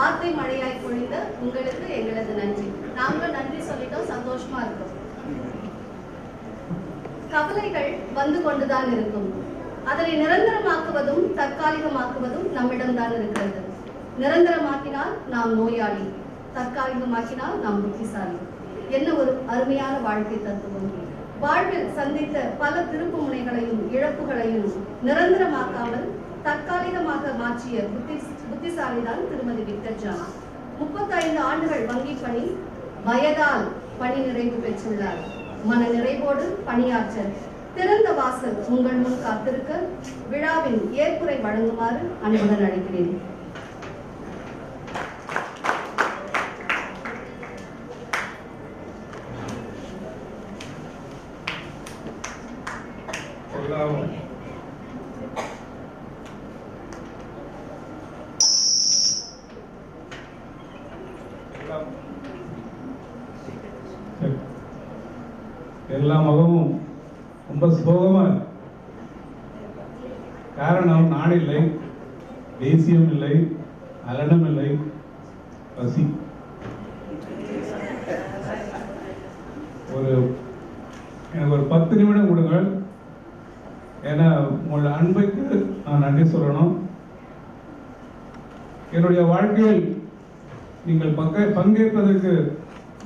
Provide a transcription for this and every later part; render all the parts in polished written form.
வார்த்தை மழையாய் பொழிந்த உங்களுக்கு எங்களது நன்றி. நாங்களும் நன்றி சொல்லிட்டோம், சந்தோஷமா இருக்கோம். கவலைகள் வந்து கொண்டுதான் இருக்கும். அதனை நிரந்தரமாக்குவதும் தற்காலிகமாக்குவதும் நம்மிடம்தான் இருக்கிறது. நிரந்தரமாக்கினால் நாம் நோயாளி, தற்காலிகமாக்கினால் நாம் புத்திசாலி. என்ன ஒரு அருமையான வாழ்க்கை தத்துவம்! வாழ்வில் சந்தித்த பல திருப்பு முனைகளையும் இழப்புகளையும் நிரந்தரமாக்காமல் தற்காலிகமாக மாற்றிய புத்திசாலிதான் திருமதி விக்டர் ஜான். 35 ஆண்டுகள் வங்கி பணி, வயதால் பணி நிறைவு பெற்றுள்ளார். மன நிறைவோடு பணியாற்ற திறந்த வாசல் உங்கள் முன் காத்திருக்க விழாவின் ஏற்புரை வழங்குமாறு அன்புடன் அழைக்கிறேன். எல்லா முகமும் ரொம்ப சோகமா. காரணம் நான் இல்லை, தேசியம் இல்லை, அலனம் இல்லை, பசி. எனக்கு ஒரு 10 நிமிடம் கொடுங்கள். ஏன்னா உங்களோட அன்புக்கு நான் நன்றி சொல்லணும். என்னுடைய வாழ்க்கையில் நீங்கள் பங்கேற்பதற்கு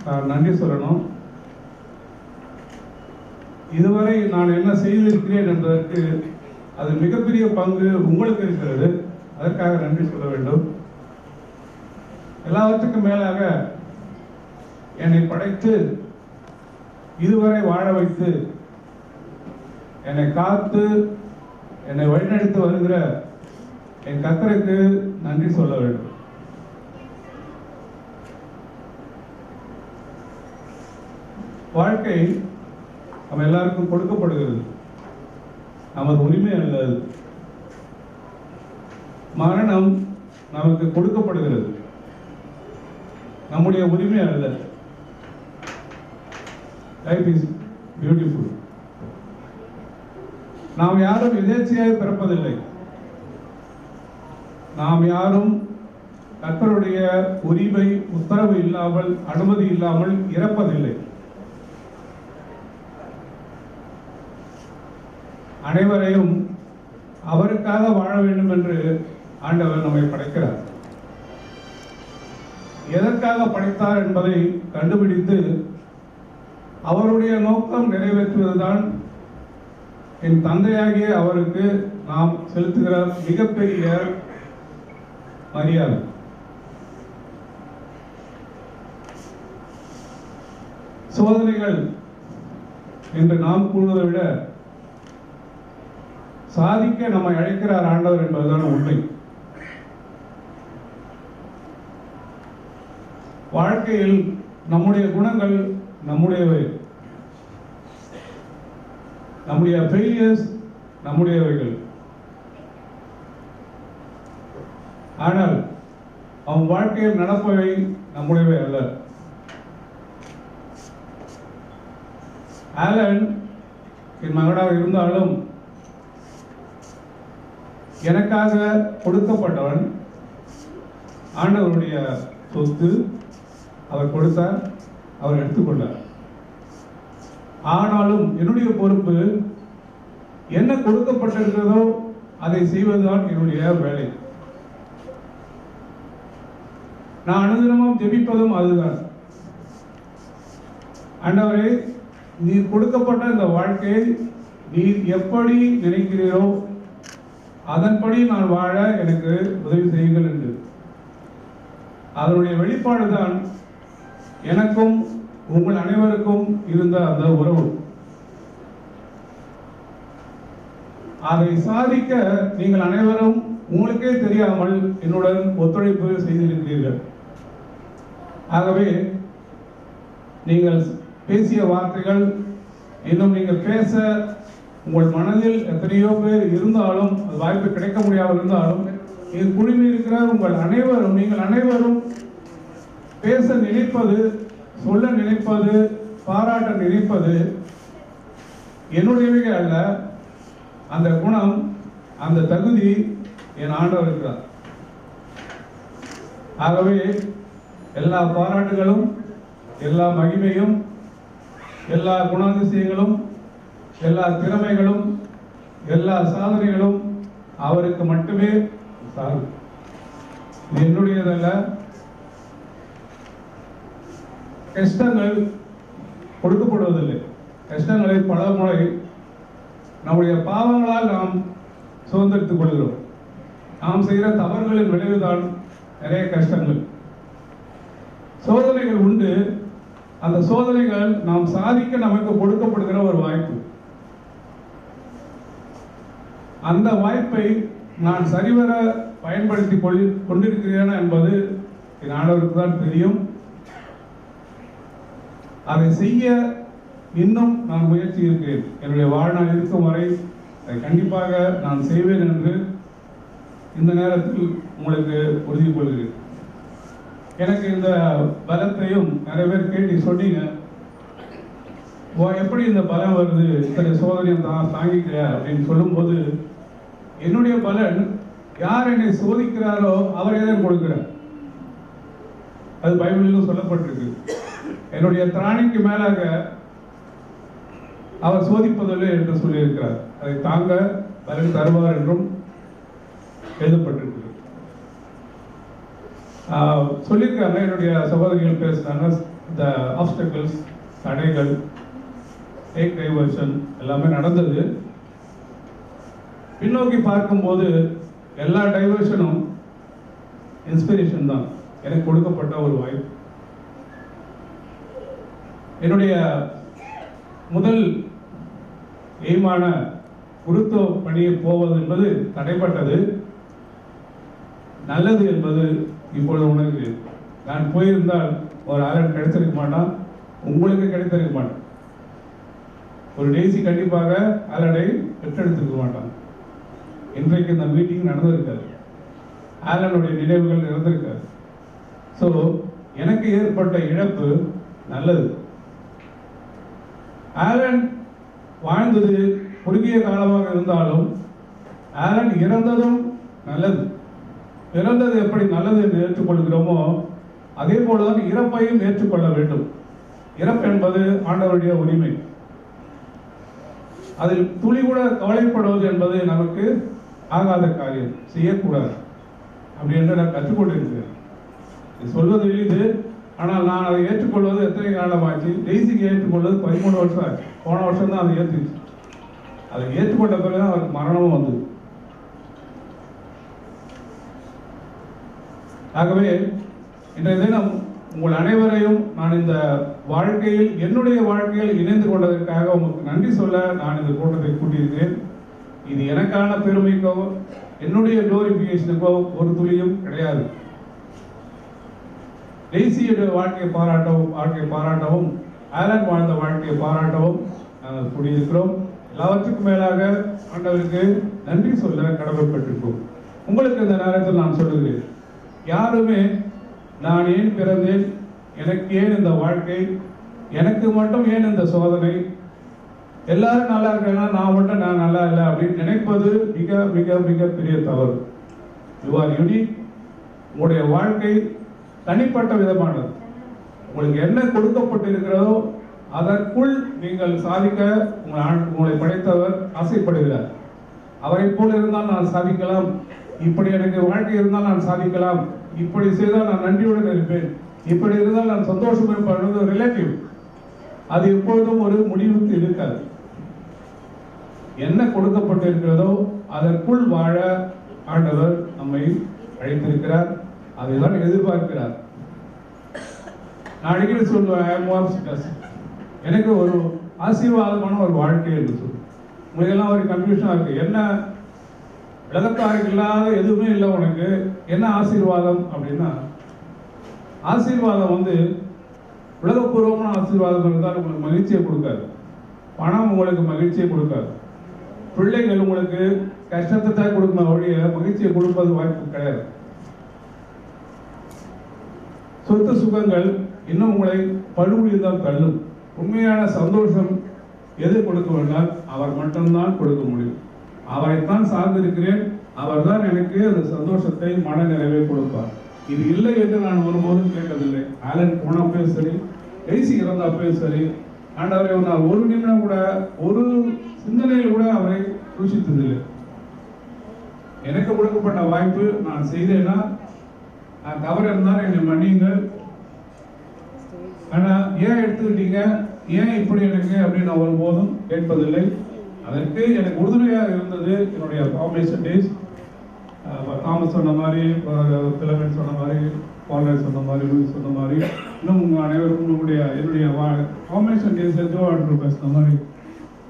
நான் நன்றி சொல்லணும். இதுவரை நான் என்ன செய்திருக்கிறேன் என்பதற்கு அது மிகப்பெரிய பங்கு உங்களுக்கு இருக்கிறது. அதற்காக நன்றி சொல்ல வேண்டும். எல்லாவற்றுக்கும் மேலாக என்னை படைத்து இதுவரை வாழ வைத்து என்னை காத்து என்னை வழிநடத்தி வருகிற என் கர்த்தருக்கு நன்றி சொல்ல வேண்டும். வாழ்க்கை நம்ம எல்லாருக்கும் கொடுக்கப்படுகிறது, நமது உரிமை அல்லது. மரணம் நமக்கு கொடுக்கப்படுகிறது, நம்முடைய உரிமை அல்ல. Life is beautiful. நாம் யாரும் எதேச்சையாக பிறப்பதில்லை. நாம் யாரும் கர்த்தருடைய உரிமை உத்தரவு இல்லாமல் அனுமதி இல்லாமல் இறப்பதில்லை. அனைவரையும் அவருக்காக வாழ வேண்டும் என்று ஆண்டவர் நம்மை படைக்கிறார். எதற்காக படைத்தார் என்பதை கண்டுபிடித்து அவருடைய நோக்கம் நிறைவேற்றுவதுதான் என் தந்தையாகிய அவருக்கு நாம் செலுத்துகிற மிகப்பெரிய மரியாதை. சோதனைகள் என்று நாம் கூறுவதை விட சாதிக்க நம்மை அழைக்கிறார் ஆண்டவர் என்பதுதான் உண்மை. வாழ்க்கையில் நம்முடைய குணங்கள் நம்முடையவை, நம்முடைய ஃபெயிலியர்ஸ் நம்முடையவைகள். ஆனால் அவன் வாழ்க்கையில் நடப்பவை நம்முடையவை அல்ல. ஆலன் என் மகனாக இருந்தாலும் எனக்காக கொடுக்கப்பட்டவன். ஆண்டவருடைய சொத்து. அவர் கொடுத்தார், அவர் எடுத்துக்கொண்டார். ஆனாலும் என்னுடைய பொறுப்பு என்ன கொடுக்கப்பட்டிருக்கிறதோ அதை செய்வதுதான் என்னுடைய வேலை. நான் அனுதினமும் ஜெபிப்பதும் அதுதான். ஆண்டவரே, நீர் கொடுக்கப்பட்ட இந்த வாழ்க்கையை நீர் எப்படி நினைக்கிறீரோ அதன்படி நான் வாழ எனக்கு உதவி செய்யுங்கள் என்று. அதனுடைய வெளிப்பாடுதான் எனக்கும் உங்கள் அனைவருக்கும் இருந்த அந்த உறவு. அதை சாதிக்க நீங்கள் அனைவரும் உங்களுக்கே தெரியாமல் என்னுடன் ஒத்துழைப்பு செய்திருக்கிறீர்கள். ஆகவே நீங்கள் பேசிய வார்த்தைகள், இன்னும் நீங்கள் பேச உங்கள் மனதில் எத்தனையோ பேர் இருந்தாலும், அது வாய்ப்பு கிடைக்க முடியாமல் இருந்தாலும், இது குழுமி இருக்கிற உங்கள் அனைவரும், நீங்கள் அனைவரும் பேச நினைப்பது, சொல்ல நினைப்பது, பாராட்ட நினைப்பது என்னுடையவை அல்ல. அந்த குணம், அந்த தகுதி என் ஆண்டவர் இருக்கிறார். ஆகவே எல்லா பாராட்டுகளும், எல்லா மகிமையும், எல்லா குணாதிசயங்களும், எல்லா திறமைகளும், எல்லா சாதனைகளும் அவருக்கு மட்டுமே சாரும். இது என்னுடையதல்ல. கஷ்டங்கள் கொடுக்கப்படுவதில்லை. கஷ்டங்களை பல முறை நம்முடைய பாவங்களால் நாம் சுதந்திரித்துக் கொள்கிறோம். நாம் செய்கிற தவறுகளின் விளைவுதான் நிறைய கஷ்டங்கள். சோதனைகள் உண்டு. அந்த சோதனைகள் நாம் சாதிக்க நமக்கு கொடுக்கப்படுகிற ஒரு வாய்ப்பு. அந்த வாய்ப்பை நான் சரிவர பயன்படுத்தி கொண்டிருக்கிறேன் என்பது என் ஆண்டவருக்கு தான் தெரியும். அதை செய்ய இன்னும் நான் முயற்சி இருக்கிறேன். என்னுடைய வாழ்நாள் இருக்கும் வரை அதை கண்டிப்பாக நான் செய்வேன் என்று இந்த நேரத்தில் உங்களுக்கு உறுதி கொள்கிறேன். எனக்கு இந்த பலத்தையும் நிறைய பேர் கேட்டு சொன்னீங்க, எப்படி இந்த பலம் வருது, இத்தனை சோதனையை தாங்கிக்கிற அப்படின்னு சொல்லும்போது, என்னுடைய பலன் யார் என்னை சோதிக்கிறாரோ அவரே தான் கொடுக்கிறார். அது பைபிளிலும் சொல்லப்பட்டிருக்கு. என்னுடைய திராணிக்கு மேலாக அவர் சோதிப்பதில்லை என்று சொல்லியிருக்கிறார். அதை தாங்க பலன் தருவார் என்றும் எழுதப்பட்டிருக்கு. சொல்லியிருக்காங்க, என்னுடைய சகோதரிகள் பேசுனாங்க, இந்த ஆப்ஸ்டக்கிள்ஸ், தடைகள், டேக் டைவர்ஷன் எல்லாமே நடந்தது. பின்னோக்கி பார்க்கும்போது எல்லா டைவர்ஷனும் இன்ஸ்பிரேஷன் தான், எனக்கு கொடுக்கப்பட்ட ஒரு வாய்ப்பு. என்னுடைய முதல் எய்மான குருத்துவ பணியை போவது என்பது தடைப்பட்டது. நல்லது என்பது இப்பொழுது உணர்கிறேன். நான் போயிருந்தால் ஒரு ஆலன் கிடைத்திருக்க மாட்டான், உங்களுக்கு கிடைத்திருக்க மாட்டான். ஒரு டெய்ஸி கண்டிப்பாக ஆலனை பெற்றெடுத்திருக்க மாட்டான். இன்றைக்கு இந்த மீட்டிங் நடந்திருக்காது, ஆலனுடைய நினைவுகள் நடந்திருக்காது. ஸோ எனக்கு ஏற்பட்ட இழப்பு நல்லது. ஆலன் வாழ்ந்தது குறுகிய காலமாக இருந்தாலும் ஆலன் இறந்ததும் நல்லது. இறந்தது எப்படி நல்லது என்று ஏற்றுக்கொள்கிறோமோ அதே போலதான் இறப்பையும் ஏற்றுக்கொள்ள வேண்டும். இறப்பு என்பது ஆண்டவருடைய உரிமை. அதில் துளி கூட கவலைப்படுவது என்பது நமக்கு ஆகாத காரியம், செய்யக்கூடாது. அப்படி என்று நான் கற்றுக்கொண்டிருக்கிறேன். சொல்வது எளிது, ஆனால் நான் அதை ஏற்றுக்கொள்வது எத்தனை காலமாச்சு. டெய்ஸிக்கு ஏற்றுக்கொள்வது 13 வருஷம் ஆச்சு. போன வருஷம் தான் அதை ஏற்றுச்சு. அதை ஏற்றுக்கொண்ட பிறகுதான் அவருக்கு மரணமும் வந்தது. ஆகவே இன்றைய தினம் உங்கள் அனைவரையும் நான் இந்த வாழ்க்கையில், என்னுடைய வாழ்க்கையில் இணைந்து கொண்டதற்காக உங்களுக்கு நன்றி சொல்ல நான் இந்த கூட்டத்தை கூட்டியிருக்கிறேன். இது எனக்கான பெருமைக்கோ என்னுடைய குளோரிபிகேஷனுக்கோ ஒரு துளியும் கிடையாது. டெய்ஸியுடைய வாழ்க்கையை பாராட்டவும் ஆலன் வாழ்ந்த வாழ்க்கையை பாராட்டவும் நாங்கள் கூடியிருக்கிறோம். எல்லாவற்றுக்கும் மேலாக ஆண்டவருக்கு நன்றி சொல்ல கடமைப்பட்டிருக்கோம். உங்களுக்கு இந்த நேரத்தில் நான் சொல்லுகிறேன், யாருமே நான் ஏன் பிறந்தேன், எனக்கு ஏன் இந்த வாழ்க்கை, எனக்கு மட்டும் ஏன் இந்த சோதனை, எல்லாரும் நல்லா இருக்காங்க, நான் மட்டும் நான் நல்லா இல்லை அப்படின்னு நினைப்பது மிக மிக மிக பெரிய தவறு. You are unique. உங்களுடைய வாழ்க்கை தனிப்பட்ட விதமானது. உங்களுக்கு என்ன கொடுக்கப்பட்டிருக்கிறதோ அதற்குள் நீங்கள் சாதிக்க உங்களை படைத்தவர் ஆசைப்படுகிறார். அவரை போல் இருந்தால் நான் சாதிக்கலாம், இப்படி எனக்கு வாழ்க்கை இருந்தால் நான் சாதிக்கலாம், இப்படி செய்தால் நான் நன்றியுடன் இருப்பேன், இப்படி இருந்தால் நான் சந்தோஷம் இருப்பது ரிலேட்டிவ். அது எப்பொழுதும் ஒரு முடிவுக்கு இருக்காது. என்ன கொடுக்கப்பட்டிருக்கிறதோ அதற்குள் வாழ ஆண்டவர் நம்மை அழைத்திருக்கிறார். அதைதான் எதிர்பார்க்கிறார். நான் அடிக்கடி சொல்லுவேன், எனக்கு ஒரு ஆசீர்வாதமான ஒரு வாழ்க்கை என்று சொல்லுவேன். உங்களுக்கெல்லாம் ஒரு கன்ஃபியூஷனாக இருக்கு, என்ன உலகத்தாருக்கு இல்லாத எதுவுமே இல்லை உனக்கு, என்ன ஆசீர்வாதம் அப்படின்னா, ஆசீர்வாதம் உலகப்பூர்வமான ஆசீர்வாதம் இருந்தால் உங்களுக்கு மகிழ்ச்சியை கொடுக்காது. பணம் உங்களுக்கு மகிழ்ச்சியை கொடுக்காது. பிள்ளைகள் உங்களுக்கு கஷ்டத்தை தான் கொடுக்கணும் ஒழிய மகிழ்ச்சியை கொடுப்பது வாய்ப்பு கிடையாது. சொத்து சுகங்கள் இன்னும் உங்களை பழுமொழியில் தான் தள்ளும். உண்மையான சந்தோஷம் எது கொடுக்க வேண்டாம், அவர் மட்டும்தான் கொடுக்க முடியும். அவரைத்தான் சார்ந்திருக்கிறேன், அவர் தான் எனக்கு அந்த சந்தோஷத்தை மன நிறைவை கொடுப்பார். இது இல்லை என்று நான் ஒருபோதும் கேட்டதில்லை. ஆலன் போனப்பயும் சரி, டெய்சி இறந்தப்பயும் சரி, ஆண்டவரை நான் ஒரு நிமிடம் கூட, ஒரு சிந்தனையில் கூட அவரை தூஷித்ததில்லை. எனக்கு கொடுக்கப்பட்ட வாய்ப்பு நான் செய்தேன்னா, நான் தவறு இருந்தால் என்னை மன்னியுங்கள். ஆனா ஏன் எடுத்துக்கிட்டீங்க, ஏன் இப்படி எனக்கு அப்படின்னு நான் ஒருபோதும் கேட்பதில்லை. அதற்கு எனக்கு உறுதுணையாக இருந்தது என்னுடைய ஃபார்மேஷன் டேஸ். தாமஸ் சொன்ன மாதிரி, பிலமெண்ட் சொன்ன மாதிரி, பால்ராய் சொன்ன மாதிரி, லூயிஸ் சொன்ன மாதிரி, இன்னும் உங்கள் அனைவருக்கும் என்னுடைய ஃபார்மேஷன் டேஸில் ஜோ ஆண்ட்ரூ பேசுன மாதிரி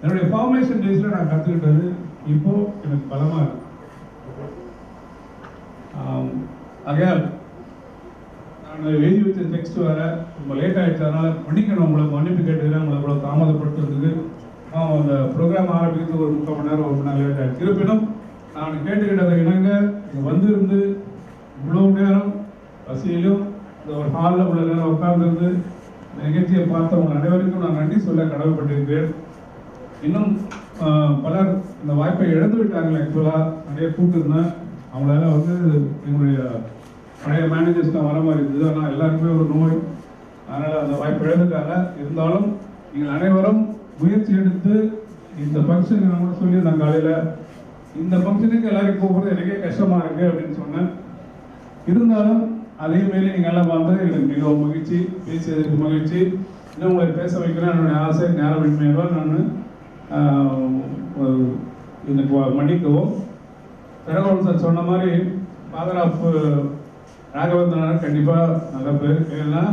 என்னுடைய ஃபார்மேஷன் டேஸில் நான் கற்றுக்கிட்டது இப்போ எனக்கு பலமாக இருக்கு. ஆகையால் நான் எழுதி வச்ச டெக்ஸ்ட் வேற ரொம்ப லேட் ஆகிடுச்சு, அதனால் மன்னிக்கணும், உங்களை மன்னிப்பு கேட்டுக்கிறேன். உங்களை இவ்வளோ தாமதப்படுத்துறதுக்கு அந்த ப்ரோக்ராம் ஆரம்பிக்கிறது ஒரு 3/4 மணி நேரம், 1 மணி நேரம் லேட் ஆகிடுச்சு. இருப்பினும் நான் கேட்டுக்கிட்டதை இணங்க வந்திருந்து இவ்வளோ நேரம் பசியிலும் இந்த ஒரு ஹாலில் உள்ள நேரம் உட்கார்ந்துருந்து இந்த நிகழ்ச்சியை பார்த்தவங்க அனைவருக்கும் நான் நன்றி சொல்ல கடமைப்பட்டிருக்கிறேன். இன்னும் பலர் இந்த வாய்ப்பை இழந்து விட்டாங்க. ஆக்சுவலாக நிறைய கூப்பிட்டுருந்தேன், அவங்களால எங்களுடைய பழைய மேனேஜர்ஸ்லாம் வர மாதிரி இருந்தது. ஆனால் எல்லாருக்குமே ஒரு நோய், அதனால் அந்த வாய்ப்பை இழந்துட்டாங்க. இருந்தாலும் நீங்கள் அனைவரும் முயற்சி எடுத்து இந்த ஃபங்க்ஷன் கூட சொல்லியிருந்தாங்க காலையில், இந்த ஃபங்க்ஷனுக்கு எல்லாரும் கூப்பிடுறது எனக்கே கஷ்டமாக இருக்குது அப்படின்னு சொன்னேன். இருந்தாலும் அதே மாரி நீங்கள் எல்லாம் வந்து எனக்கு மிகவும் மகிழ்ச்சி, பேசியதற்கு மகிழ்ச்சி. இன்னும் உங்களை பேச வைக்கிறேன் என்னுடைய ஆசை. நேரமின்மையால் நான் எனக்கு மன்னிக்கவும். தரகோல் சார் சொன்ன மாதிரி ஃபாதர் ஆஃப் ராகவேந்திரனார் கண்டிப்பாக நல்ல பேர். ஏன்னா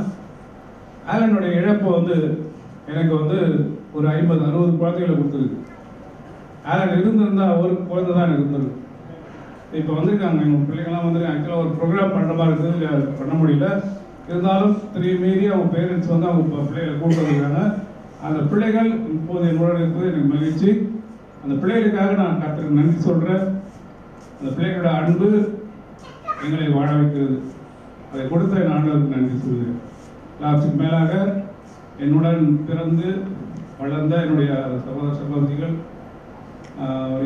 ஆலனுடைய இழப்பு எனக்கு ஒரு 50-60 குழந்தைகளை கொடுத்துருக்கு. ஆலன் இருந்திருந்தா ஒரு குழந்தை தான் எனக்கு இருந்திருக்கு. இப்போ வந்திருக்காங்க எங்கள் பிள்ளைங்கள்லாம் ஆக்சுவலாக ஒரு ப்ரோக்ராம் பண்ணுற மாதிரி இருக்குது, பண்ண முடியல. இருந்தாலும் மீறி அவங்க பேரண்ட்ஸ் அவங்க பிள்ளைகளை கூப்பிட்டுருக்காங்க. அந்த பிள்ளைகள் இப்போது என்னோட இருக்குது, எனக்கு மகிழ்ச்சி. அந்த பிள்ளைகளுக்காக நான் கர்த்தருக்கு நன்றி சொல்கிறேன். அந்த பிள்ளைகளோட அன்பு எங்களை வாழ வைக்கிறது. அதை கொடுத்த என் ஆண்டவருக்கு நன்றி சொல்கிறேன். எல்லாத்துக்கும் மேலாக என்னுடன் பிறந்து வளர்ந்த என்னுடைய சகோதர சகோதரிகள்,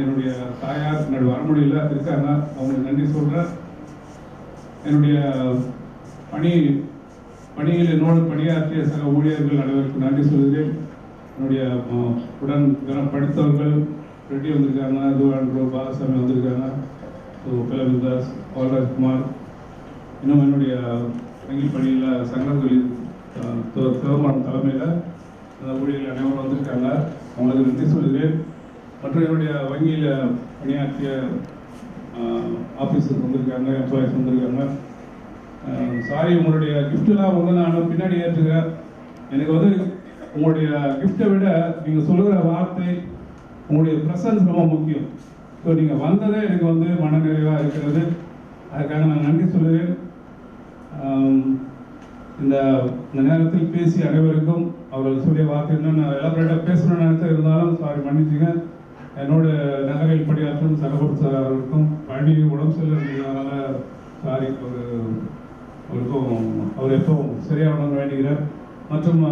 என்னுடைய தாயார் என்னுடைய வரமுடியில் இருக்காங்க, அவங்களுக்கு நன்றி சொல்கிறேன். என்னுடைய பணியில் என்னோடு பணியாற்றிய சக ஊழியர்கள் அனைவருக்கும் நன்றி சொல்கிறேன். என்னுடைய உடன் படித்தவர்கள் ரெட்டி வந்திருக்காங்க, துவாண்ட்ரோ பாலசாமி வந்திருக்காங்க, பிலமிதாஸ், பால்ராஜ்குமார், இன்னும் என்னுடைய வங்கி பணியில் சங்கங்களில் சிவமானம் தலைமையில் ஊழியர்கள் அனைவரும் வந்திருக்காங்க, அவங்களுக்கு நன்றி சொல்கிறேன். மற்றும் என்னுடைய வங்கியில் பணியாற்றிய ஆஃபீஸர்ஸ் வந்திருக்காங்க, எம்ப்ளாயிஸ் வந்திருக்காங்க. சாரி, உங்களுடைய கிஃப்டெலாம் நான் பின்னாடி ஏற்றுக்கிறேன். எனக்கு உங்களுடைய கிஃப்டை விட நீங்கள் சொல்லுகிற வார்த்தை, உங்களுடைய ப்ரெசன்ஸ் ரொம்ப முக்கியம். ஸோ நீங்கள் வந்ததே எனக்கு மனநிறைவாக இருக்கிறது. அதுக்காக நான் நன்றி சொல்லுவேன். இந்த நேரத்தில் பேசிய அனைவருக்கும் அவர்கள் சொல்லிய வார்த்தை இன்னும் நான் எலாபரேட்டாக பேசணும்னு நினைச்சா, இருந்தாலும் சாரி மன்னிச்சுங்க. என்னோட நகரில் பணியாற்றும் சகபர் சார் அவருக்கும் பழனி உடம்பு செல்லுறதுனால சாரி, அவருக்கும் அவர் எப்போ சரியாகணும்னு வேண்டுகிறேன். மற்றும்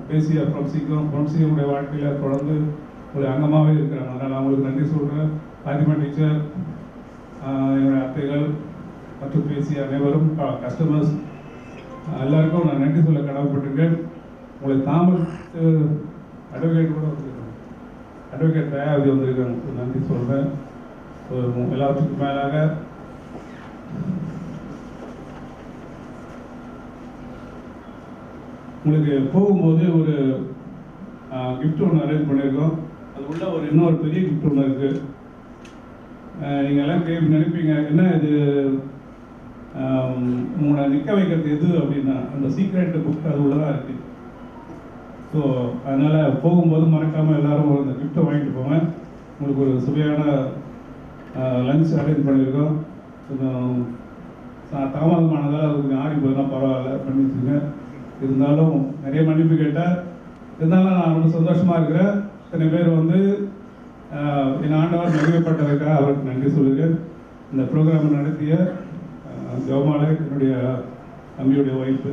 பேசிய ஃப்ரம்சியுடைய வாழ்க்கையில் தொடர்ந்து ஒரு அங்கமாகவே இருக்கிறாங்க. அதனால் அவங்களுக்கு நன்றி சொல்கிறேன். பாத்திமா டீச்சர், என்னுடைய அத்தைகள் மற்றும் பேசிய அனைவரும், கஸ்டமர்ஸ் எல்லாருக்கும் நான் நன்றி சொல்ல கடமைப்பட்டிருக்கேன். உங்களை அட்வொகேட் கூட அட்வொகேட் தயாவதி வந்திருக்காங்க, நன்றி சொல்கிறேன். எல்லாத்துக்கும் மேலாக உங்களுக்கு போகும்போது ஒரு கிஃப்ட் ஒன்று அரேஞ்ச் பண்ணியிருக்கோம். அது உள்ள இன்னொரு பெரிய கிஃப்ட் ஒன்று இருக்குது. நீங்கள் எல்லாம் நினைப்பீங்க, என்ன இது உங்களை நிற்க வைக்கிறது எது அப்படின்னா, அந்த சீக்ரெட் புக் அது உள்ளதாக இருக்குது. ஸோ அதனால் போகும்போது மறக்காமல் எல்லோரும் இந்த கிஃப்ட்டை வாங்கிட்டு போங்க. உங்களுக்கு ஒரு சுவையான லஞ்ச் அரேஞ்ச் பண்ணியிருக்கோம். கொஞ்சம் தாமதமானதால் அது கொஞ்சம் ஆடி போதுனா பரவாயில்ல, பண்ணி வச்சுங்க. இருந்தாலும் நிறைய மன்னிப்பு கேட்டால், இருந்தாலும் நான் ரொம்ப சந்தோஷமாக இருக்கிறேன். இத்தனை பேர் என் ஆண்டவர் மகிமைப்பட்டதற்காக அவருக்கு நன்றி சொல்லுகிறேன். இந்த ப்ரோக்ராமை நடத்திய ஜெவமாலை, என்னுடைய தம்பியுடைய ஒய்ஃபு,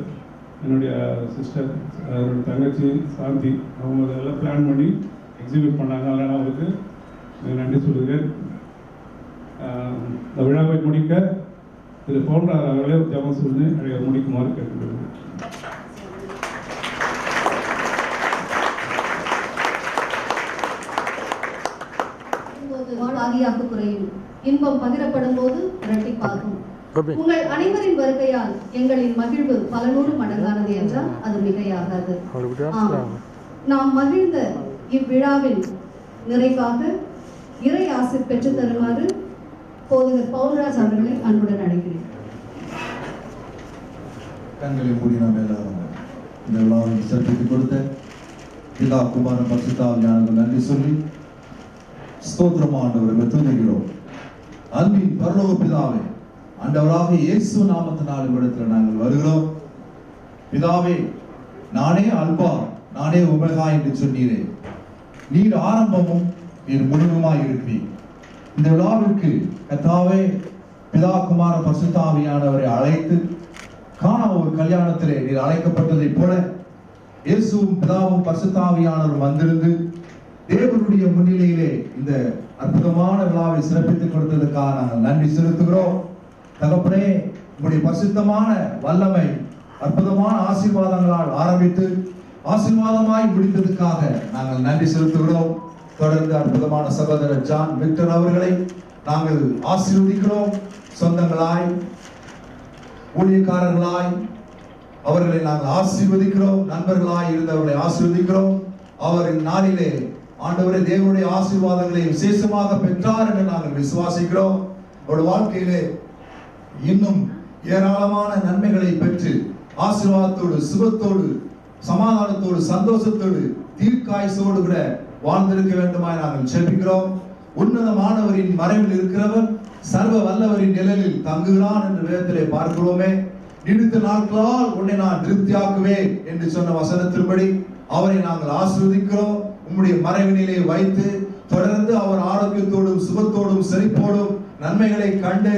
என்னுடைய சிஸ்டர், என்னுடைய தங்கச்சி சாந்தி, அவங்க இதெல்லாம் பிளான் பண்ணி எக்ஸிக்யூட் பண்ணாங்க. அதனால் அவருக்கு நன்றி சொல்லுகிறேன். இந்த விழாவை முடிக்க திரு பவுண்டர் அவர்களே ஜெபம் சொல்லி முடிக்குமாறு கேட்டுக்கொள்கிறேன். பாதியாக குறையும், இன்பம் பகிரப்படும் போது இரட்டிப்பாகும். உங்கள் அனைவரின் வருகையால் எங்களின் மகிழ்வு பல நூறு மடங்கானது என்றால் அது மிகையாகாது. நாம் மகிழ்ந்த இவ்விழாவில் நிறைவாக இறை ஆசி பெற்று தருமாறு போதகர் பவுல்ராஜ் அவர்களை அன்புடன் அழைக்கிறேன். கண்களை மூடி நாம் எல்லாரும் இந்த விழாவை சிறப்பித்துக் கொடுத்த பிதா குமாரன் பரிசுத்த ஆவியானவருக்கு நன்றி சொல்லி ஸ்தோத்திரம் ஆண்டவரை துதிக்கிறோம். அன்பின் பரலோக பிதாவே, ஆண்டவராக இயேசு நாமத்தினால் இவ்விடத்தில் நாங்கள் வருகிறோம். பிதாவே, நானே அல்பா நானே உமேகா என்று சொன்னீரே. நீர் ஆரம்பமும் நீர் முடிவுமாய் இருக்கிறீர். இந்த விழாவிற்கு கர்த்தாவே பிதா குமார பரிசுத்த ஆவியானவரை அழைத்து காண ஒரு கல்யாணத்திலே நீர் அழைக்கப்பட்டதைப் போல இயேசுவும் பிதாவும் பரிசுத்த ஆவியானவரும் வந்திருந்து தேவனுடைய முன்னிலையிலே இந்த அற்புதமான விழாவை சிறப்பித்துக் கொடுத்ததற்காக நாங்கள் நன்றி செலுத்துகிறோம். தகப்பனே, உங்களுடைய பரிசுத்தமான வல்லமை அற்புதமான ஆசீர்வாதங்களால் ஆரம்பித்து ஆசீர்வாதமாய் முடித்ததுக்காக நாங்கள் நன்றி செலுத்துகிறோம். தொடர்ந்து அற்புதமான சகோதரர் ஜான் விக்டர் அவர்களை நாங்கள் ஆசீர்வதிக்கிறோம். சொந்தங்களாய் ஊழியக்காரர்களாய் அவர்களை நாங்கள் ஆசீர்வதிக்கிறோம். நண்பர்களாய் இருந்தவர்களை ஆசீர்வதிக்கிறோம். அவரின் நாளிலே ஆண்டவரே தேவனுடைய ஆசீர்வாதங்களை விசேஷமாக பெற்றார் என்று நாங்கள் விசுவாசிக்கிறோம். அவருடைய வாழ்க்கையிலே இன்னும் ஏராளமான நன்மைகளை பெற்று ஆசீர்வாதத்தோடு சுகத்தோடு சமாதானத்தோடு சந்தோஷத்தோடு தீர்க்காயுசோடு கூட வாழ்ந்திருக்க வேண்டுமாய் நாங்கள் ஜெபிக்கிறோம். உன்னதமானவரின் மறைவில் இருக்கிறவர் சர்வ வல்லவரின் நிழலில் தங்குகிறான் என்று வேதத்திலே பார்க்கிறோமே. நீடித்த நாட்களால் உன்னை நான் திருப்தியாக்குவேன் என்று சொன்ன வசனத்தின்படி அவரை நாங்கள் ஆசீர்வதிக்கிறோம். உம்முடைய மறைவினிலே வைத்து தொடர்ந்து அவர் ஆரோக்கியத்தோடும் சுகத்தோடும் செழிப்போடும் நன்மைகளை கண்டு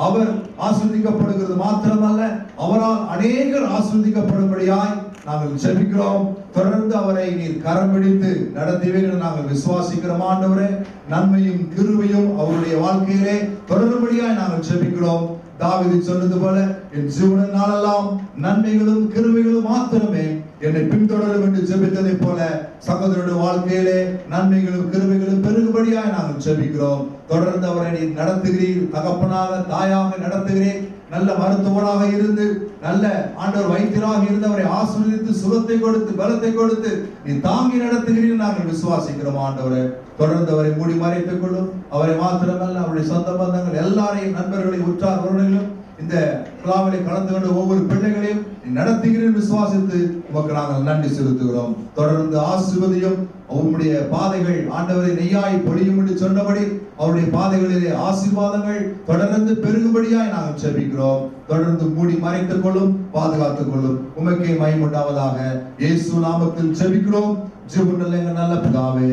அவர் ஆசீர்வதிக்கப்படுகிறது மாத்திரமல்ல, அவரால் அநேகர் ஆசீர்வதிக்கப்படும்படியாய் நாங்கள் ஜெபிக்கிறோம். தொடர்ந்து அவரை நீர் கரம் பிடித்து நடத்துவீர் என்று நாங்கள் விசுவாசிக்கிறோம். ஆண்டவரே, நன்மையும் கிருபையும் அவருடைய வாழ்க்கையிலே தொடரும்படியாய் நாங்கள் ஜெபிக்கிறோம். தாவீது சொன்னது போல, என் ஜீவன நாளெல்லாம் நன்மைகளும் கிருபைகளும் மாத்திரமே என்னை பின்தொடரும் என்று ஜெபித்ததை போல சகோதரருடைய வாழ்க்கையிலே நன்மைகளும் கிருபைகளும் பெருகும்படியாய் நாங்கள் ஜெபிக்கிறோம். தொடர்ந்து அவரை நீ நடத்துகிறீர், தகப்பனாக தாயாக நடத்துகிறீர். நல்ல மருத்துவராக இருந்து நல்ல ஆண்டவர் வைத்தியராக இருந்து அவரை ஆசீர்வதித்து சுகத்தை கொடுத்து பலத்தை கொடுத்து நீ தாங்கி நடத்துகிறீர் நாங்கள் விசுவாசிக்கிறோம். ஆண்டவரை தொடர்ந்து அவரை மூடி மறைத்துக் கொள்ளும். அவரை மாத்திரமல்ல, அவருடைய சொந்த பந்தங்கள் எல்லாரையும் நண்பர்களையும் உற்றார் உறவினர்களையும் இந்த விழாவிலே கலந்து கொண்ட ஒவ்வொரு பிள்ளைகளையும் நடத்துகிறேன் விசுவாசித்து உமக்கு நாங்கள் நன்றி செலுத்துகிறோம். தொடர்ந்து ஆசீர்வதியும். அவருடைய பாதைகள் ஆண்டவரை நெய்யாய் பொழியும் என்று சொன்னபடி அவருடைய பாதைகளிலே ஆசீர்வாதங்கள் தொடர்ந்து பெருகும்படியாய் நாங்கள் ஜெபிக்கிறோம். தொடர்ந்து மூடி மறைத்துக் கொள்ளும், பாதுகாத்துக் கொள்ளும். உமக்கே மகிமை உண்டாவதாக இயேசு நாமத்தில் ஜெபிக்கிறோம். ஜெபங்கள் எங்கள் நல்ல பிதாவே,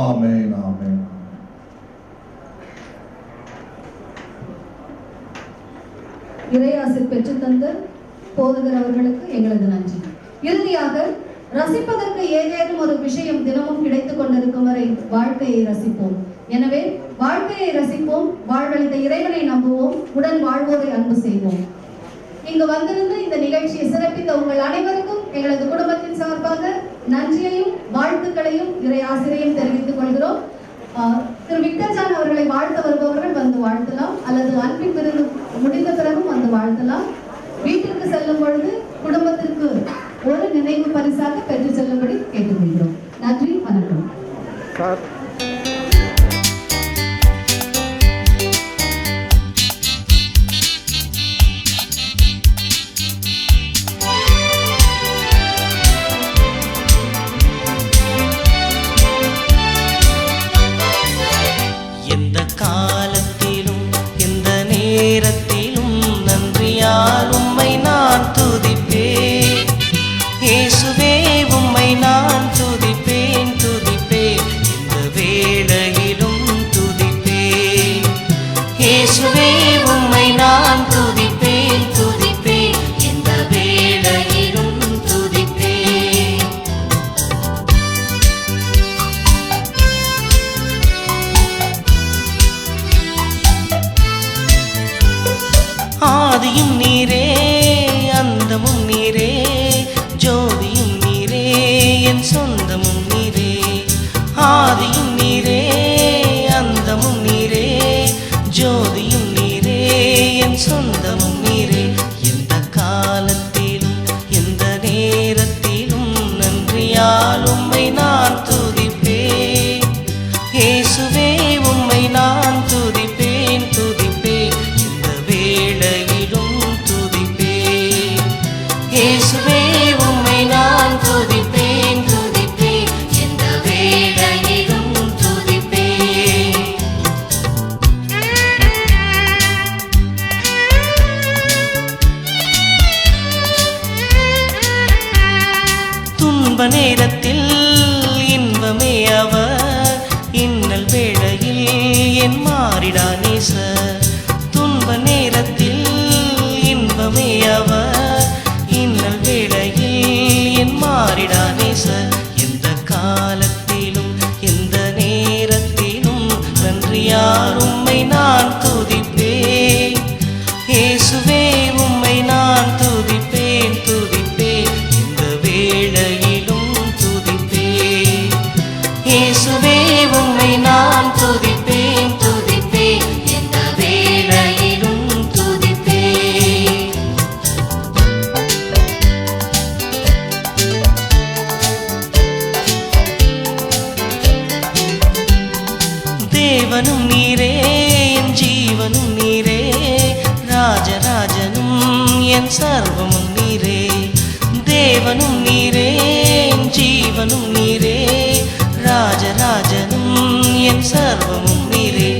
ஆமென், ஆமென். இறையாசி பெற்று தந்த போதகர் அவர்களுக்கு எங்களது நன்றி. இறுதியாக, ரசிப்பதற்கு ஏதேனும் ஒரு விஷயம் தினமும் கிடைத்துக் கொண்டிருக்கும் வரை வாழ்க்கையை ரசிப்போம். எனவே வாழ்க்கையை ரசிப்போம், வாழ்வழித்த இறைவனை நம்புவோம், உடன் வாழ்வோரை அன்பு செய்வோம். இங்கு வந்திருந்து இந்த நிகழ்ச்சியை சிறப்பித்த உங்கள் அனைவருக்கும் எங்களது குடும்பத்தின் சார்பாக நன்றியையும் வாழ்த்துக்களையும் இறை ஆசிரியையும் தெரிவித்துக் கொள்கிறோம். திரு விக்டர் ஜான் அவர்களை வாழ்த்த வருபவர்கள் வந்து வாழ்த்தலாம், அல்லது அன்பின் விருது முடிந்த பிறகும் வந்து வாழ்த்தலாம். வீட்டிற்கு செல்லும் பொழுது குடும்பத்திற்கு ஒரு நினைவு பரிசாக பெற்று செல்லும்படி கேட்டுக்கொள்கிறோம். நன்றி, வணக்கம். எந்த காலத்திலும் எந்த நேரத்திலும் நன்றியால் உம்மை நான் துதிப்பேன். இயேசுவே, உம்மை நான் துதிப்பேன், துதிப்பேன். இந்த துன்ப நேரத்தில் இன்பமே அவர், இன்னல் வேளையில் என் மாறிடா நேசர். துன்ப நேரத்தில் இன்பமே அவர், இன்னல் வேளையில் என் மாறிடா நேசர். எந்த காலத்திலும் எந்த நேரத்திலும் நன்றியால் உம்மை நான் துதிப்பேன். இயேசுவே உம்மை நான் துதிப்பேன் துதிப்பேன், இந்த வேளையிலும் துதிப்பேன். இயேசுவே உம்மை நான் துதிப்பேன் துதிப்பேன், இந்த வேளையிலும் துதிப்பேன். தேவனும் நீரே என் ஜீவனும் நீரே, ராஜராஜனும் என் சர்வமும் நீரே. தேவனும் நீரே என் ஜீவனும் நீரே, ராஜராஜனும் என் சர்வமும் நீரே.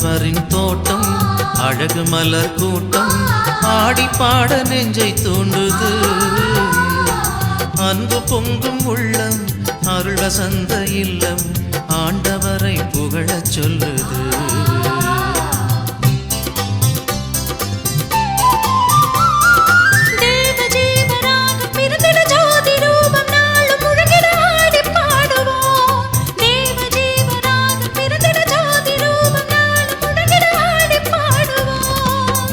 ஆண்டவரின் தோட்டம் அழகு மலர் கூட்டம் ஆடி பாட நெஞ்சை தூண்டுது அன்பு பொங்கும் உள்ளம் அருள் வசந்த இல்லம் ஆண்டவரை புகழச் சொல்லுது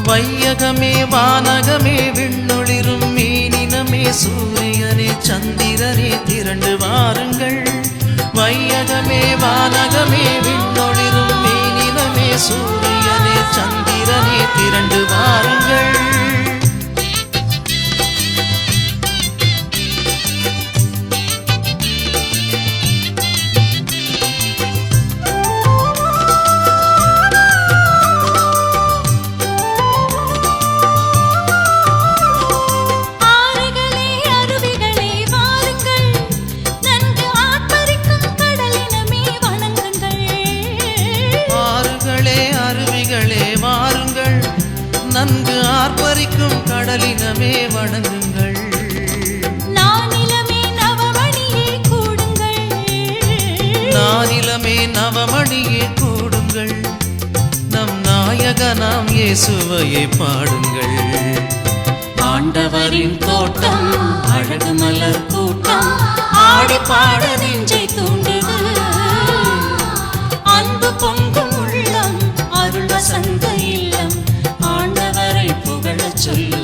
வையகமே வானகமே விண்ணொளிரும் மீனினமே சூரியனே சந்திரனே திரண்டு வாருங்கள் வையகமே வானகமே விண்ணொளிரும் மீனினமே சூரியனே சந்திரனே திரண்டு வாருங்கள் நன்கு ஆர்ப்பரிக்கும் கடலினமே வணங்குங்கள் நானிலமே நவமணியே கூடுங்கள் நானிலமே நவமணியே கூடுங்கள் நம் நாயகனாம் இயேசுவையே பாடுங்கள் ஆண்டவரின் தோட்டம் அழகு மலர் கூட்டம் ஆடி பாட நெஞ்சை தூண்டுது அன்பு பொங்கும் உள்ளம் அருள் வசந்த இல்லம் ஆண்டவரை புகழச் சொல்லு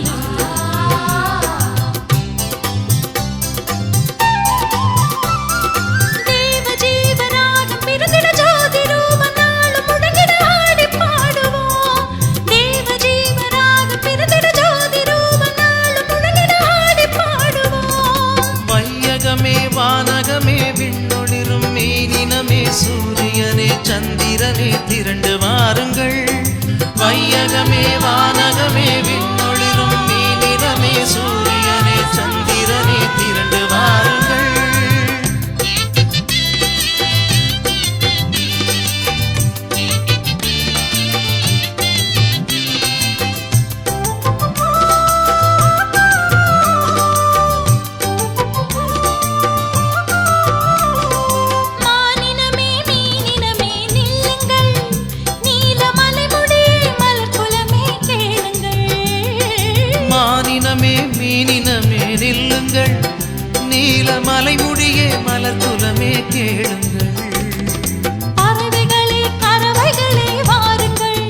தேவ ஜீவராகம் பிறந்திட ஜோதி ரூபம் நாளும் முழங்கிட ஆடி பாடுவோம் தேவ ஜீவராகம் பிறந்திட ஜோதி ரூபம் நாளும் முழங்கிட ஆடி பாடுவோம் வையகமே வானகமே விண்ணொளிரும் மீனினமே சூரியனே சந்திரனே திரண்டு வாருங்கள் வையகமே வானகமே விண்ணொளிரும் மீனினமே சூரியனே சந்திரனே திரண்டு வாருங்கள் மீனினமே நில்லுங்கள் நீலமலை முடியே மலர் குலமே கேளுங்கள் பறவைகளே கறவைகளே வாருங்கள்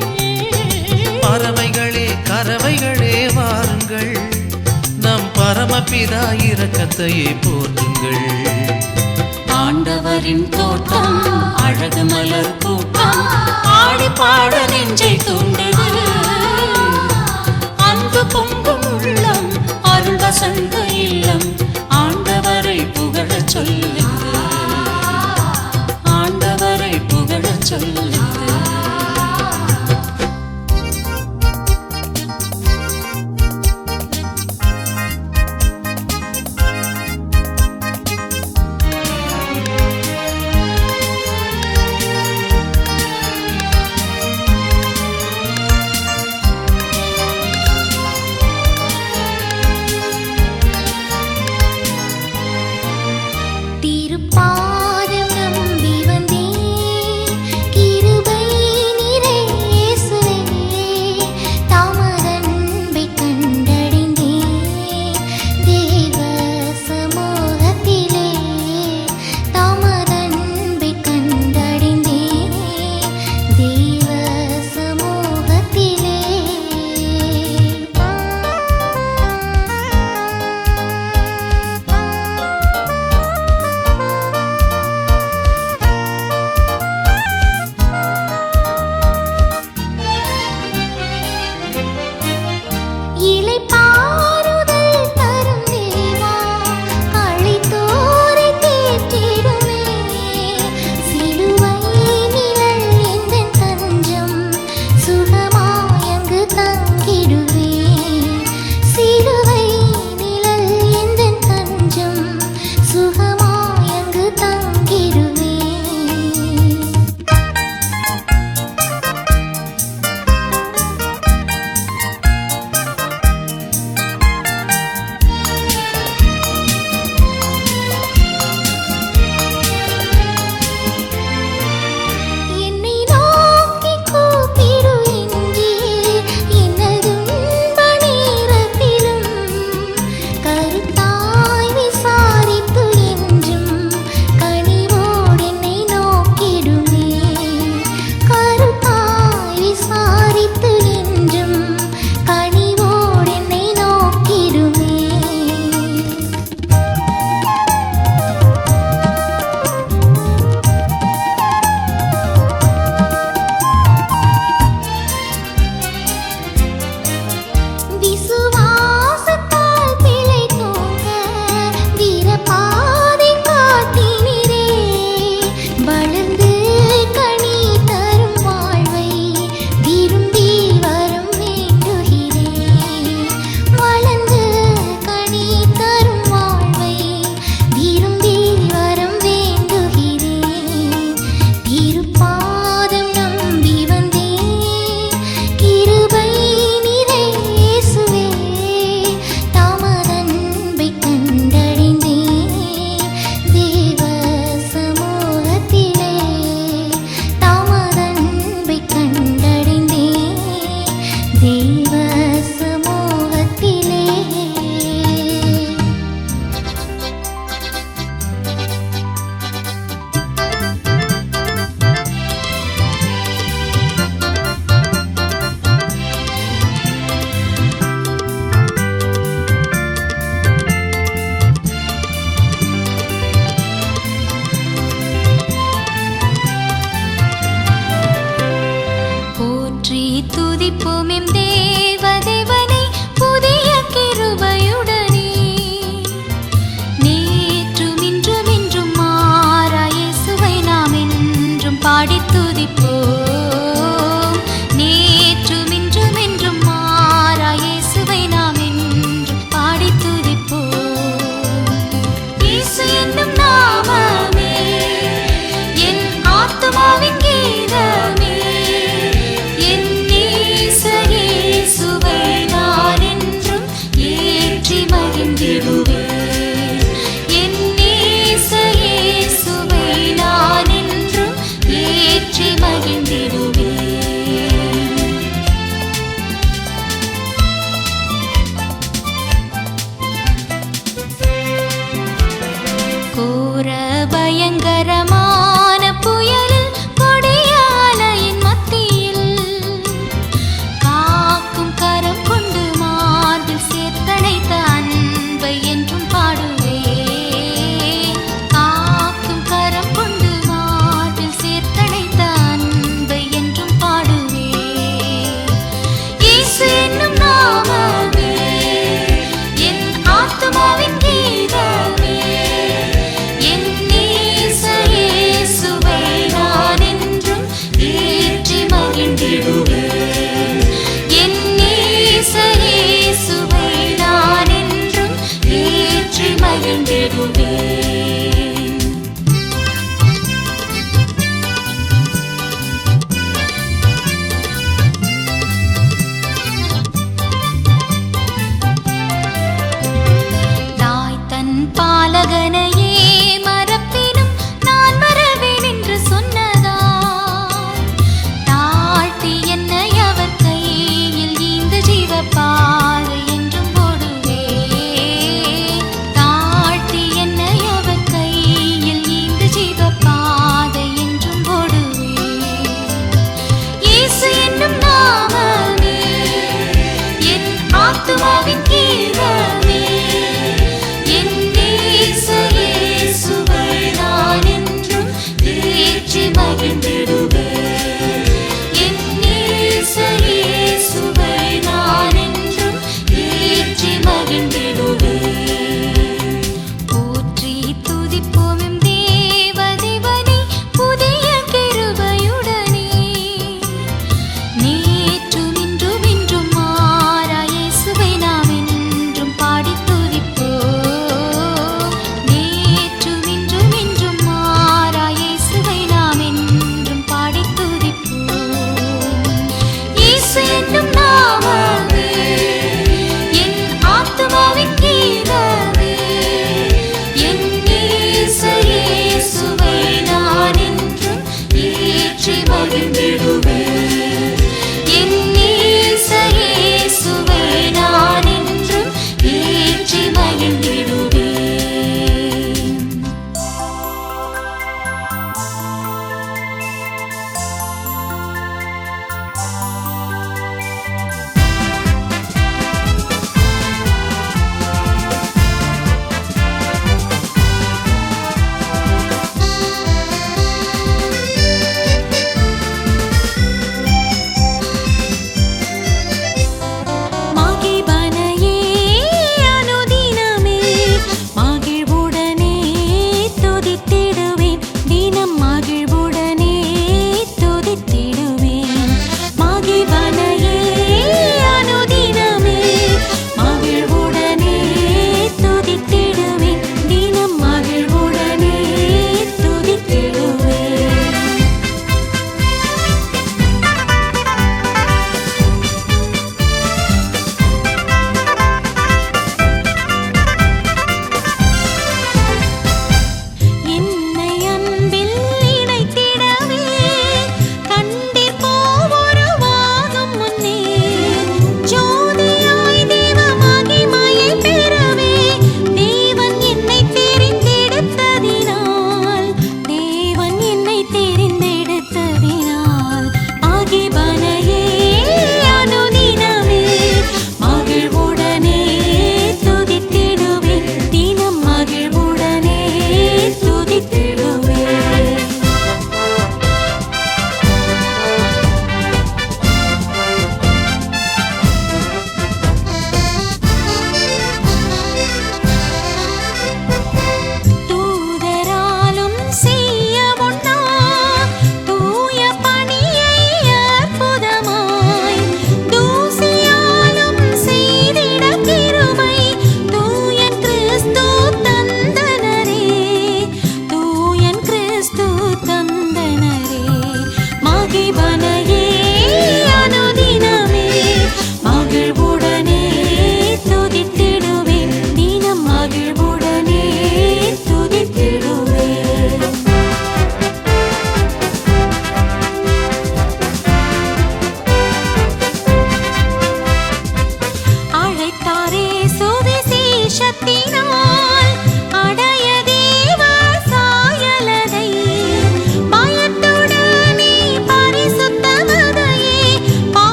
பறவைகளே கறவைகளே வாருங்கள் நம் பரமபிதா இரக்கத்தையே போற்றுங்கள் ஆண்டவரின் தோட்டம் அழகு மலர் கூட்டம் ஆடி பாட நெஞ்சை தூண்டுது அன்பு பொங்கும் உள்ளம் அருள் வசந்த இல்லம் ஆண்டவரை புகழச் சொல்லுது ஆண்டவரை புகழச் சொல்லுது திருப்பாதம் நம்பி வந்தேன் கிருபை நிறை இயேசுவே தாமதன்பை கண்டடைந்தேன் தேவ சமூகத்திலே தாமதன்பை கண்டடைந்தேன் தேவ சமூகத்திலே மகிழ்ந்திடுவேன். தாய் தன் பாலகனையே மறப்பினும் நான் மறவேன் என்று சொன்னதால் தாழ்த்தி என்னை அவர் கையில் இந்த ஜீவப்பாதை என்றும் போடுவேன். தாழ்த்தி என்னை அவர் கையில் இந்த ஜீவப்பாதை என்றும் போடுவேன். இயேசு என்னும் நாமமே என் ஆத்துமாவின் கீதமே, என் நேச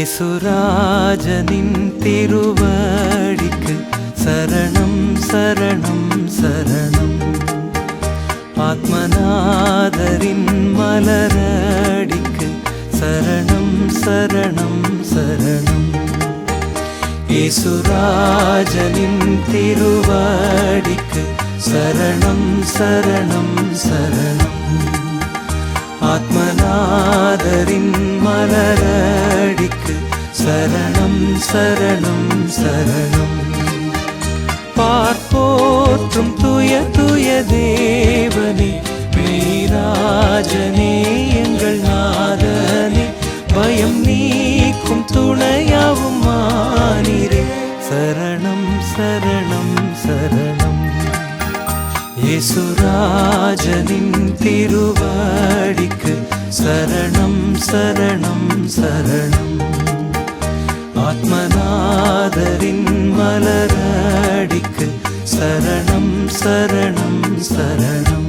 இயேசுராஜனின் திருவடிக்கு சரணம் சரணம் சரணம். ஆத்மநாதரின் மலரடிக்கு சரணம் சரணம் சரணம். இயேசுராஜனின் திருவடிக்கு சரணம் சரணம் சரணம். ஆத்மநாதரின் மலரடிக்கு சரணம் சரணம் சரணம். பார்ப்போற்றும் துய துய தேவனே, மெய்ராஜனே, எங்கள் நாதனே, பயம் நீக்கும் துணையாவும் மானிரே, சரணம் சரணம் சரணம். இயேசுராஜனின் திருவடிக்கு சரணம் சரணம் சரணம். ஆத்மநாதரின் மலரடிக்கு சரணம் சரணம் சரணம்.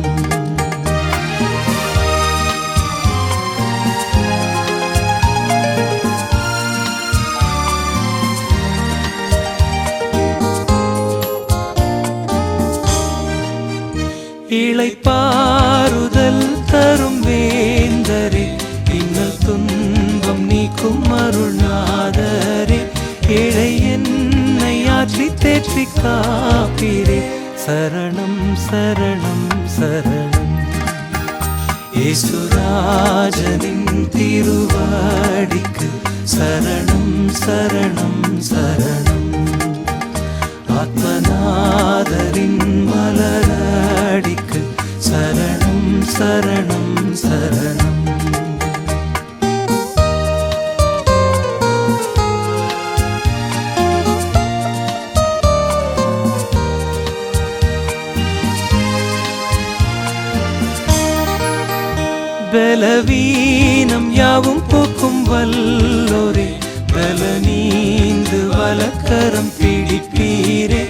இளைப்பாறுதல் தரும் வேந்தரே, இன்னல் துன்பம் நீக்கும் அருள்நாதரே, ஏழை என்னை ஆற்றி தேற்றி காப்பீரே, சரணம் சரணம் சரணம். இயேசுராஜனின் திருவடிக்கு சரணம் சரணம் சரணம். ஆத்மநாதரின் மலரடிக்கு சரணம் சரணம் சரணம். பலவீனம் யாவும் போக்கும் வல்லோரே, பலனீந்து வலக்கரம் பிடிப்பீரே,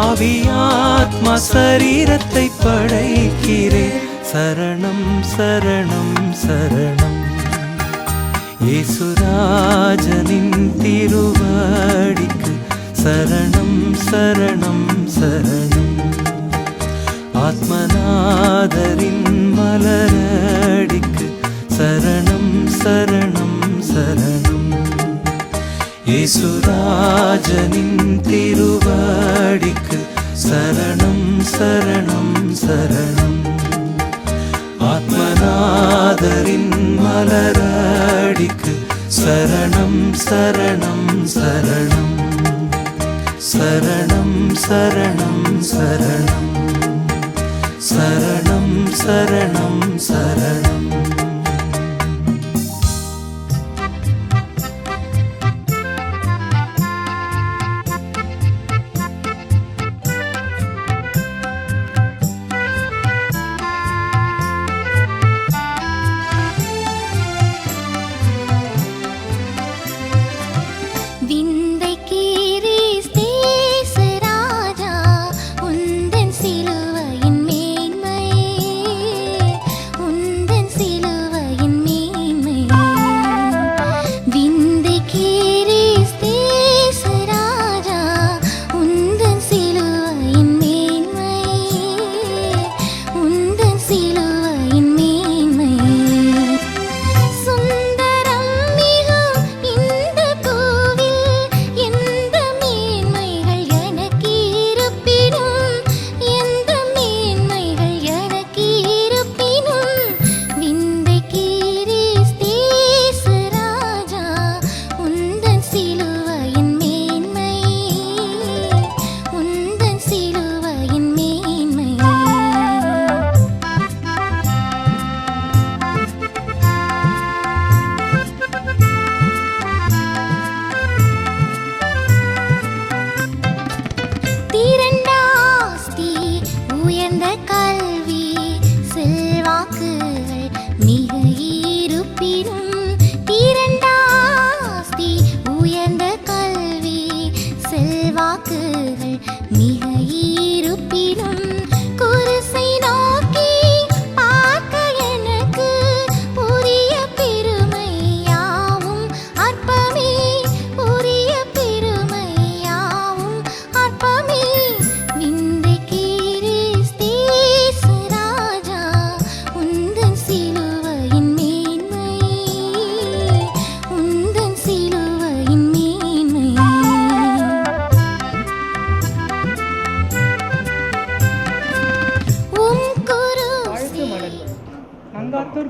ஆவியாத்மா சரீரத்தை படைக்கிறே, சரணம் சரணம் சரணம். இயேசுராஜனின் திருவடிக்கு சரணம் சரணம் சரணம். ஆத்மநாதரின் மலரடிக்கு சரணம் சரணம் சரணம். இயேசுராஜனின் திருவடிக்கு சரணம் சரணம் சரணம். ஆத்மநாதரின் மலரடிக்கு சரணம் சரணம் சரணம். சரணம் சரணம் சரணம். சரணம் சரணம் சரணம். விந்தை கிறிஸ்தேசு ராஜா, உந்தன் சிலுவையின் மேன்மை, உந்தன் சிலுவை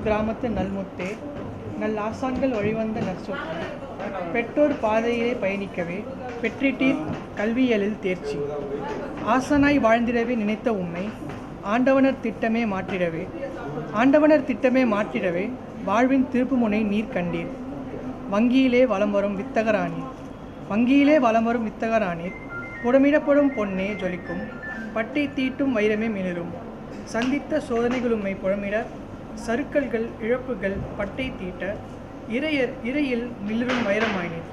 கிராமத்து நல்முத்தே, நல் ஆசான்கள் வழிவந்த நற்சொத்து, பெற்றோர் பாதையிலே பயணிக்கவே பெற்றிட்டீர் கல்வியலில் தேர்ச்சி. ஆசனாய் வாழ்ந்திடவே நினைத்த உம்மை ஆண்டவனர் திட்டமே மாற்றிடவே வாழ்வின் திருப்புமுனை நீர் கண்டீர். வங்கியிலே வலம் வரும் வித்தகரானீர், புடமிடப்படும் பொன்னே ஜொலிக்கும், பட்டை தீட்டும் வைரமே மிளிரும். சந்தித்த சோதனைகளும்மை புழமிட, சறுக்கல்கள் இழப்புகள் பட்டை தீட்ட, இறையில் மிளிரும் வைரமாயினீர்.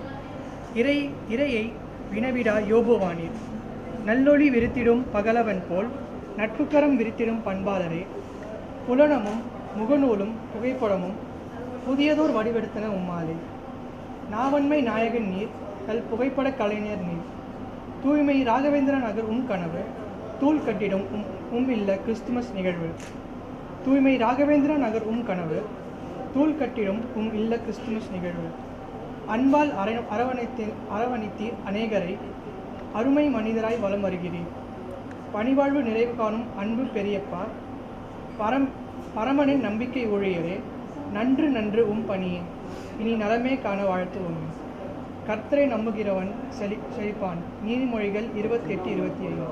இறையை வினவிடா யோபுவானீர். நல்லொளி விரித்திடும் பகலவன் போல் நட்புக்கரம் விரித்திடும் பண்பாளரே, புலனமும் முகநூலும் புகைப்படமும் புதியதோர் வடிவெடுத்தன உம்மாலே. நாவன்மை நாயகன் நீர், கல் புகைப்பட கலைஞர் நீர். தூய்மை ராகவேந்திர நகர் உம் கனவு, தூள் கட்டிடும் இல்ல கிறிஸ்துமஸ் நிகழ்வு. தூய்மை ராகவேந்திர நகர் உம் கனவு, தூள் கட்டிடும் இல்ல கிறிஸ்துமஸ் நிகழ்வு. அன்பால் அரவணைத்தீர் அநேகரை, அருமை மனிதராய் வலம் வருகிறீர். பணிவாழ்வு நிறைவு காணும் அன்பு பெரியப்பா, பரமனின் நம்பிக்கை ஊழியரே, நன்று உம் பணியே, இனி நலமே காண வாழ்த்துவோம். கர்த்தரை நம்புகிறவன் செழிப்பான். நீதிமொழிகள் 28:25.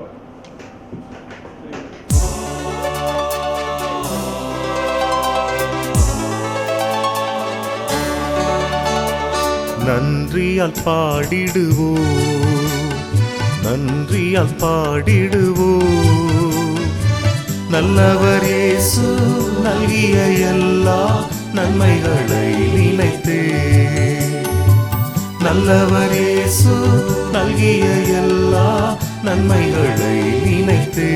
நன்றியால் பாடிடுவோம், நல்லவர் இயேசு நல்கிய எல்லா நன்மைகளை நினைத்தே. நல்லவர் இயேசு நல்கிய எல்லா நன்மைகளை நினைத்தே.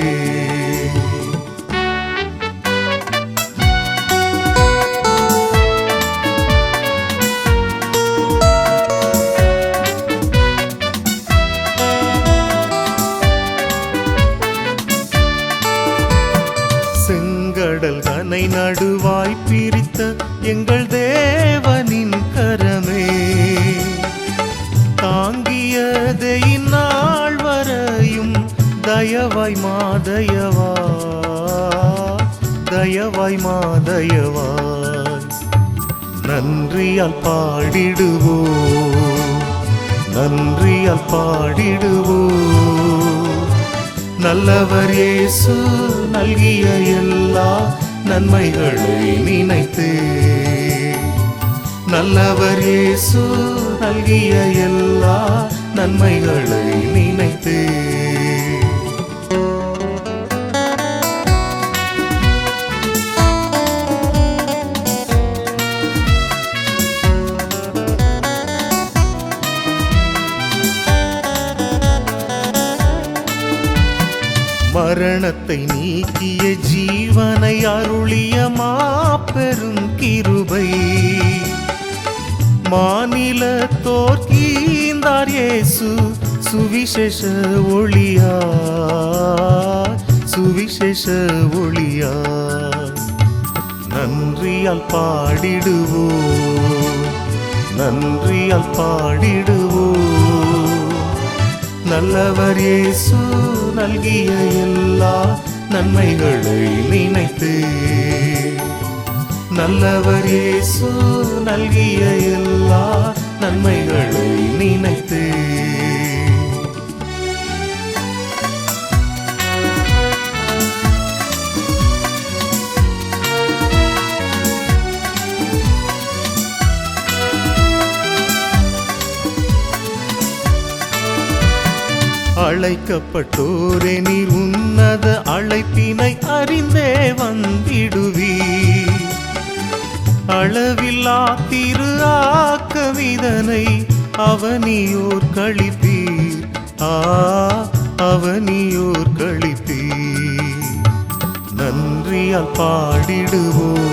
செங்கடல் தன்னை நடுவாய் பிரித்த எங்கள் தேவனின் கரமே, தாங்கியதை இந்நாள் வரையும் தயவாய் மாதயவாய். நன்றியால் பாடிடுவோம், நல்லவர் இயேசு நல்கிய எல்லா நன்மைகளை நினைத்தே. நல்லவர் இயேசு நல்கிய எல்லா நன்மைகளை நினைத்தே. மரணத்தை நீக்கிய ஜீவனை அருளிய மாபெரும் கிருபை, மாநிலத்தோர் கீந்தார் இயேசு சுவிசேஷ ஒளியார். நன்றியால் பாடிடுவோம், நல்லவர் இயேசு நல்கிய எல்லா நன்மைகளை நினைத்தே. நல்லவர் இயேசு நல்கிய எல்லா நன்மைகளை நினைத்தே. அழைக்கப்பட்டோரே நீர் உன்னத அழைப்பினை அறிந்தே வந்திடுவீர். அளவில்லா திரு ஆக்கவிதனை அவனியோர் கழிப்பீர். நன்றியால் பாடிடுவோம்,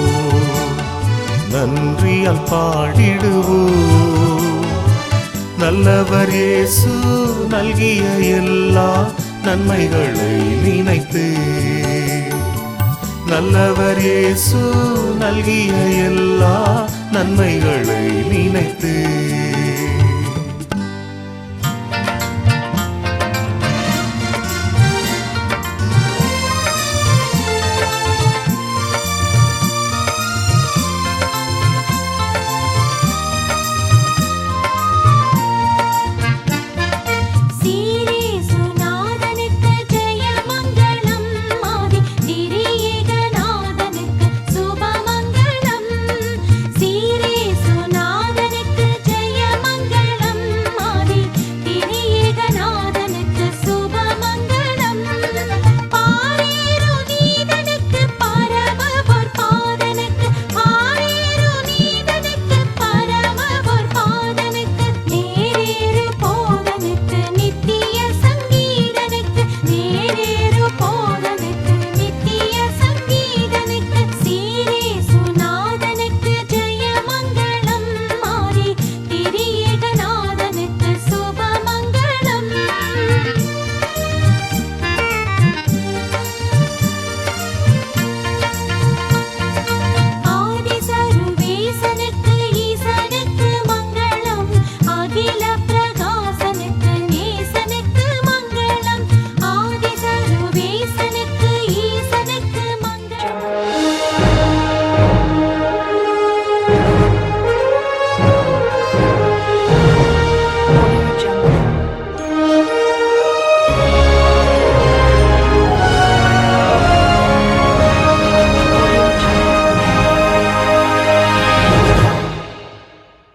நல்லவர் இயேசு நல்கிய எல்லா நன்மைகளை நினைத்தே. நல்லவர் இயேசு நல்கிய எல்லா நன்மைகளை நினைத்தே.